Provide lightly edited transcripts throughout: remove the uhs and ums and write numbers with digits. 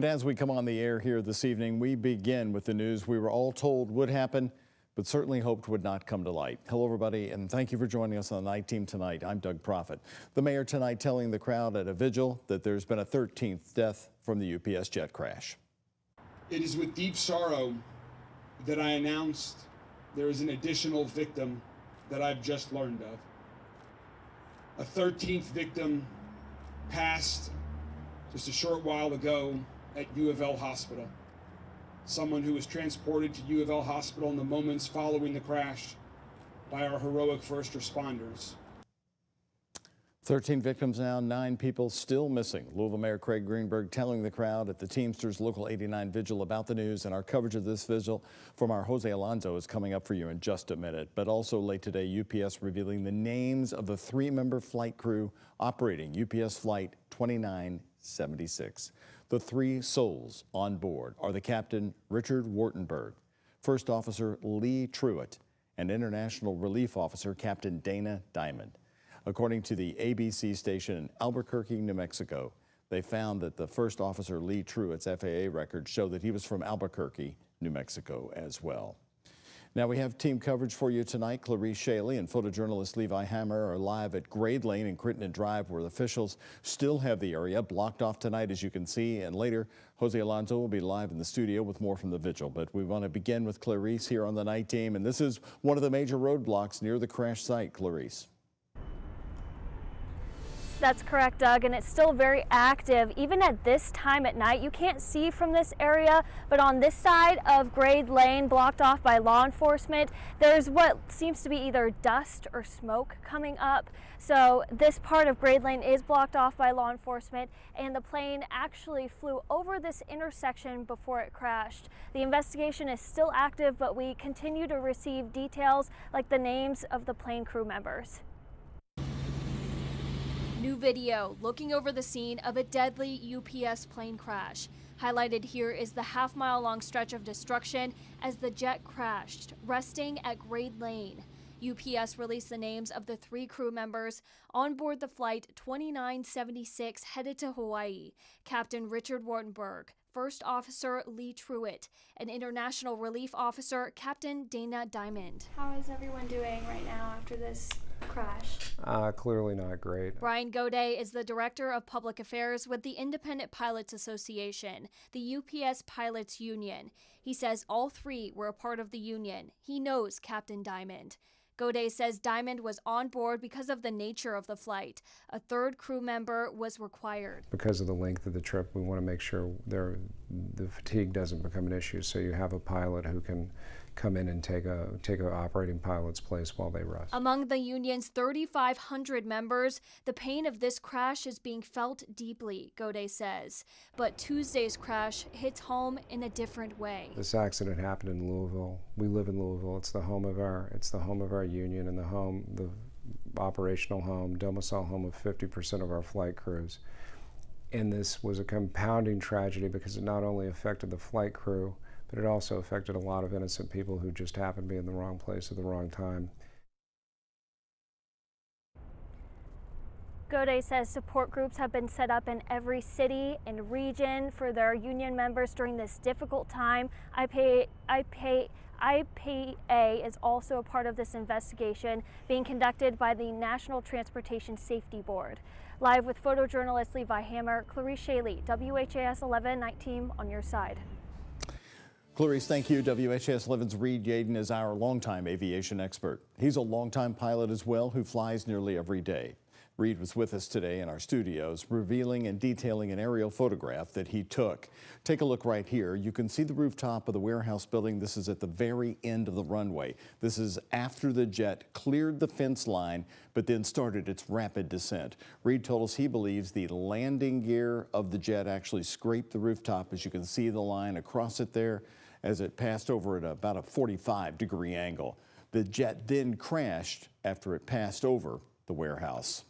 And as we come on the air here this evening, we begin with the news we were all told would happen, but certainly hoped would not come to light. Hello, everybody, and thank you for joining us on the night team tonight. I'm Doug Proffitt. The mayor tonight telling the crowd at a vigil that there's been a 13th death from the UPS jet crash. It is with deep sorrow that I announced there is an additional victim that I've just learned of. A 13th victim passed just a short while ago at U of L Hospital. Someone who was transported to U of L Hospital in the moments following the crash by our heroic first responders. 13 victims now, 9 people still missing. Louisville Mayor Craig Greenberg telling the crowd at the Teamsters Local 89 Vigil about the news, and our coverage of this vigil from our Jose Alonso is coming up for you in just a minute. But also late today, UPS revealing the names of the 3-member flight crew operating UPS Flight 2976. The 3 souls on board are the Captain Richard Wartenberg, First Officer Lee Truitt, and International Relief Officer Captain Dana Diamond. According to the ABC station in Albuquerque, New Mexico, they found that the First Officer Lee Truitt's FAA records show that he was from Albuquerque, New Mexico as well. Now we have team coverage for you tonight. Clarice Shaley and photojournalist Levi Hammer are live at Grade Lane and Crittenden Drive, where the officials still have the area blocked off tonight, as you can see. And later, Jose Alonso will be live in the studio with more from the vigil. But we want to begin with Clarice here on the night team. And this is one of the major roadblocks near the crash site, Clarice. That's correct, Doug, and it's still very active. Even at this time at night, you can't see from this area, but on this side of Grade Lane, blocked off by law enforcement, there's what seems to be either dust or smoke coming up. So this part of Grade Lane is blocked off by law enforcement, and the plane actually flew over this intersection before it crashed. The investigation is still active, but we continue to receive details like the names of the plane crew members. New video looking over the scene of a deadly UPS plane crash. Highlighted here is the half-mile-long stretch of destruction as the jet crashed, resting at Grade Lane. UPS released the names of the 3 crew members on board the flight 2976 headed to Hawaii. Captain Richard Wartenberg, First Officer Lee Truitt, and International Relief Officer Captain Dana Diamond. How is everyone doing right now after this crash? Clearly not great. Brian Goday is the Director of Public Affairs with the Independent Pilots Association, the UPS Pilots Union. He says all 3 were a part of the union. He knows Captain Diamond. Goday says Diamond was on board because of the nature of the flight. A 3rd crew member was required. Because of the length of the trip, we want to make sure the fatigue doesn't become an issue, so you have a pilot who can come in and take a operating pilot's place while they rest. Among the union's 3,500 members, the pain of this crash is being felt deeply, Goday says. But Tuesday's crash hits home in a different way. This accident happened in Louisville. We live in Louisville. It's the home of our union and the operational home, domicile home of 50% of our flight crews. And this was a compounding tragedy because it not only affected the flight crew, but it also affected a lot of innocent people who just happened to be in the wrong place at the wrong time. Goday says support groups have been set up in every city and region for their union members during this difficult time. IPA is also a part of this investigation being conducted by the National Transportation Safety Board. Live with photojournalist Levi Hammer, Clarice Shaley, WHAS11 Night Team on your side. Clarice, thank you. WHAS 11's Reed Yaden is our longtime aviation expert. He's a longtime pilot as well who flies nearly every day. Reed was with us today in our studios, revealing and detailing an aerial photograph that he took. Take a look right here. You can see the rooftop of the warehouse building. This is at the very end of the runway. This is after the jet cleared the fence line, but then started its rapid descent. Reed told us he believes the landing gear of the jet actually scraped the rooftop, as you can see the line across it there, as it passed over at about a 45-degree angle. The jet then crashed after it passed over the warehouse.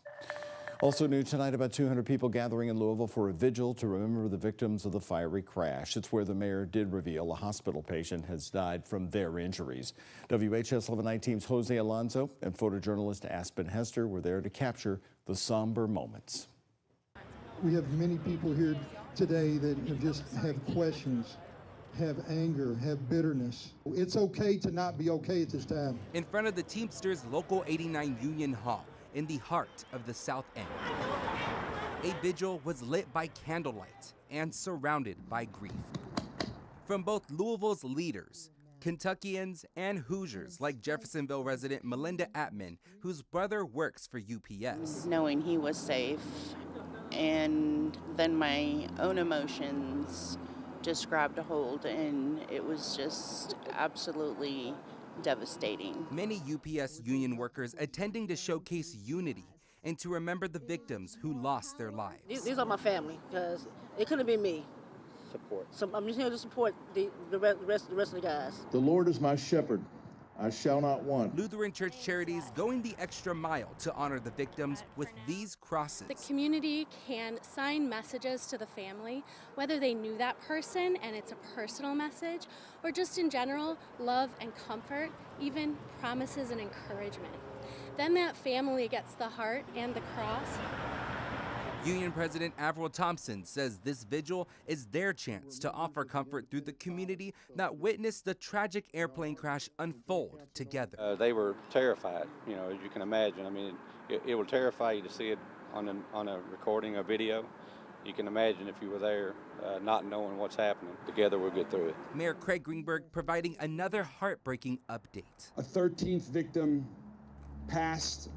Also new tonight, about 200 people gathering in Louisville for a vigil to remember the victims of the fiery crash. It's where the mayor did reveal a hospital patient has died from their injuries. WHS 11 Night Team's Jose Alonso and photojournalist Aspen Hester were there to capture the somber moments. We have many people here today that have questions, have anger, have bitterness. It's okay to not be okay at this time. In front of the Teamsters Local 89 Union Hall, in the heart of the South End, a vigil was lit by candlelight and surrounded by grief. From both Louisville's leaders, Kentuckians, and Hoosiers like Jeffersonville resident Melinda Atman, whose brother works for UPS. Knowing he was safe, and then my own emotions just grabbed a hold, and it was just absolutely devastating. Many UPS union workers attending to showcase unity and to remember the victims who lost their lives. These are my family, because it couldn't have been me. Support. So I'm just here to support the rest of the guys. The Lord is my shepherd. I shall not want. Lutheran Church Charities going the extra mile to honor the victims with these crosses. The community can sign messages to the family, whether they knew that person and it's a personal message, or just in general, love and comfort, even promises and encouragement. Then that family gets the heart and the cross. Union President Avril Thompson says this vigil is their chance to offer comfort through the community that witnessed the tragic airplane crash unfold together. They were terrified, you know, as you can imagine. I mean, it will terrify you to see it on a recording, a video. You can imagine if you were there, not knowing what's happening. Together we'll get through it. Mayor Craig Greenberg providing another heartbreaking update. A 13th victim passed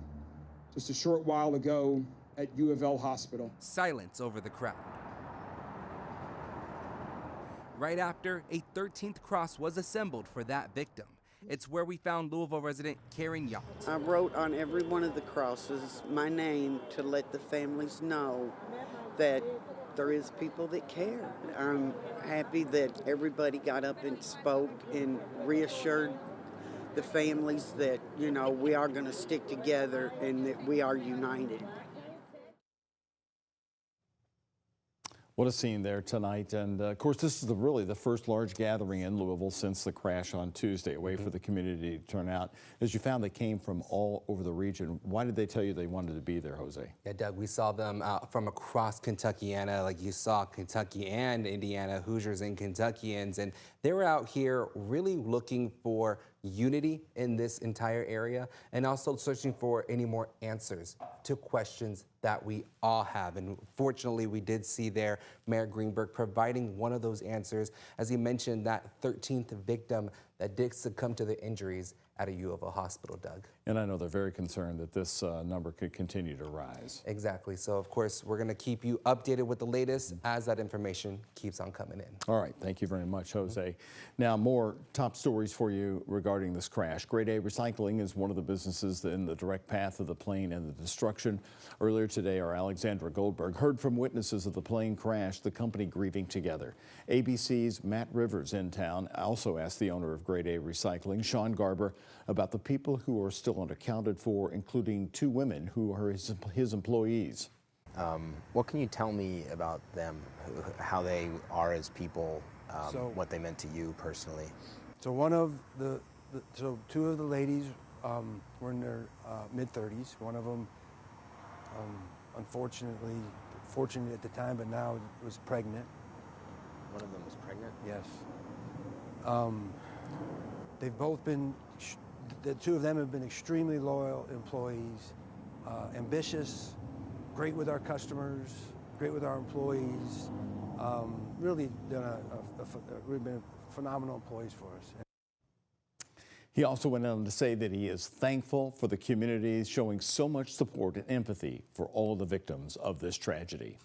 just a short while ago at U of L Hospital. Silence over the crowd. Right after, a 13th cross was assembled for that victim. It's where we found Louisville resident Karen Yacht. I wrote on every one of the crosses my name to let the families know that there is people that care. I'm happy that everybody got up and spoke and reassured the families that, you know, we are going to stick together and that we are united. What a scene there tonight. And of course, this is really the first large gathering in Louisville since the crash on Tuesday, a way for the community to turn out. As you found, they came from all over the region. Why did they tell you they wanted to be there, Jose? Yeah, Doug, we saw them from across Kentuckiana, like you saw Kentucky and Indiana, Hoosiers and Kentuckians, and they were out here really looking for unity in this entire area and also searching for any more answers to questions that we all have. And fortunately, we did see there Mayor Greenberg providing one of those answers, as he mentioned that 13th victim that did succumb to the injuries at a U of L hospital, Doug. And I know they're very concerned that this number could continue to rise. Exactly. So, of course, we're going to keep you updated with the latest as that information keeps on coming in. All right. Thank you very much, Jose. Now, more top stories for you regarding this crash. Grade A Recycling is one of the businesses in the direct path of the plane and the destruction. Earlier today, our Alexandra Goldberg heard from witnesses of the plane crash, the company grieving together. ABC's Matt Rivers in town also asked the owner of Grade A Recycling, Sean Garber, about the people who are still unaccounted for, including 2 women who are his employees. What can you tell me about them, how they are as people, what they meant to you personally? So so 2 of the ladies were in their mid-30s. One of them, unfortunately, fortunate at the time, but now was pregnant. One of them was pregnant? Yes. They've both been, the 2 of them have been extremely loyal employees, ambitious, great with our customers, great with our employees, really done we've been phenomenal employees for us. He also went on to say that he is thankful for the community showing so much support and empathy for all the victims of this tragedy.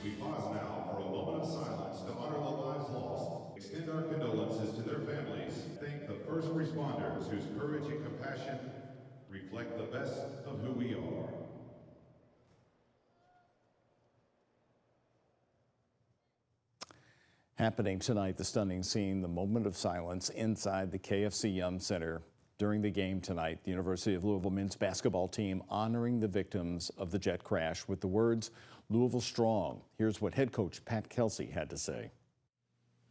We pause now for a moment of silence to honor the lives lost, extend our condolences to their families, thank the first responders whose courage and compassion reflect the best of who we are. Happening tonight, the stunning scene, the moment of silence inside the KFC Yum Center during the game tonight. The University of Louisville men's basketball team honoring the victims of the jet crash with the words, "Louisville strong." Here's what head coach Pat Kelsey had to say.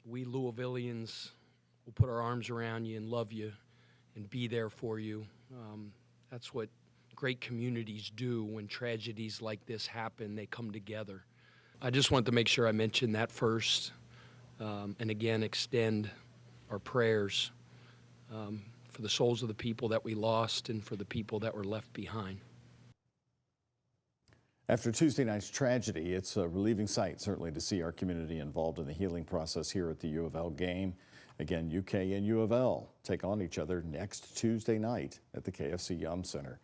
We Louisvillians will put our arms around you and love you and be there for you. That's what great communities do when tragedies like this happen. They come together. I just want to make sure I mention that first, and again extend our prayers for the souls of the people that we lost and for the people that were left behind. After Tuesday night's tragedy, it's a relieving sight, certainly, to see our community involved in the healing process here at the U of L game. Again, UK and U of L take on each other next Tuesday night at the KFC Yum Center.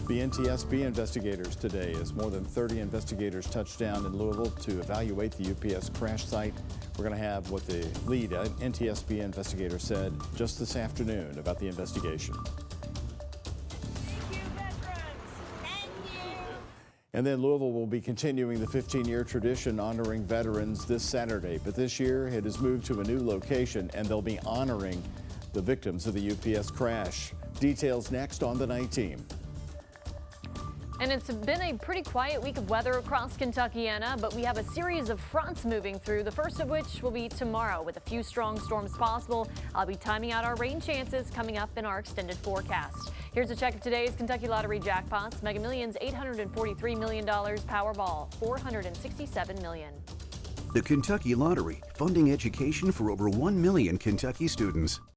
The NTSB investigators today, as more than 30 investigators touched down in Louisville to evaluate the UPS crash site. We're going to have what the lead NTSB investigator said just this afternoon about the investigation. And then Louisville will be continuing the 15-year tradition honoring veterans this Saturday. But this year it has moved to a new location, and they'll be honoring the victims of the UPS crash. Details next on the Night Team. And it's been a pretty quiet week of weather across Kentuckiana, but we have a series of fronts moving through, the first of which will be tomorrow with a few strong storms possible. I'll be timing out our rain chances coming up in our extended forecast. Here's a check of today's Kentucky Lottery jackpots. Mega Millions, $843 million. Powerball, $467 million. The Kentucky Lottery, funding education for over 1 million Kentucky students.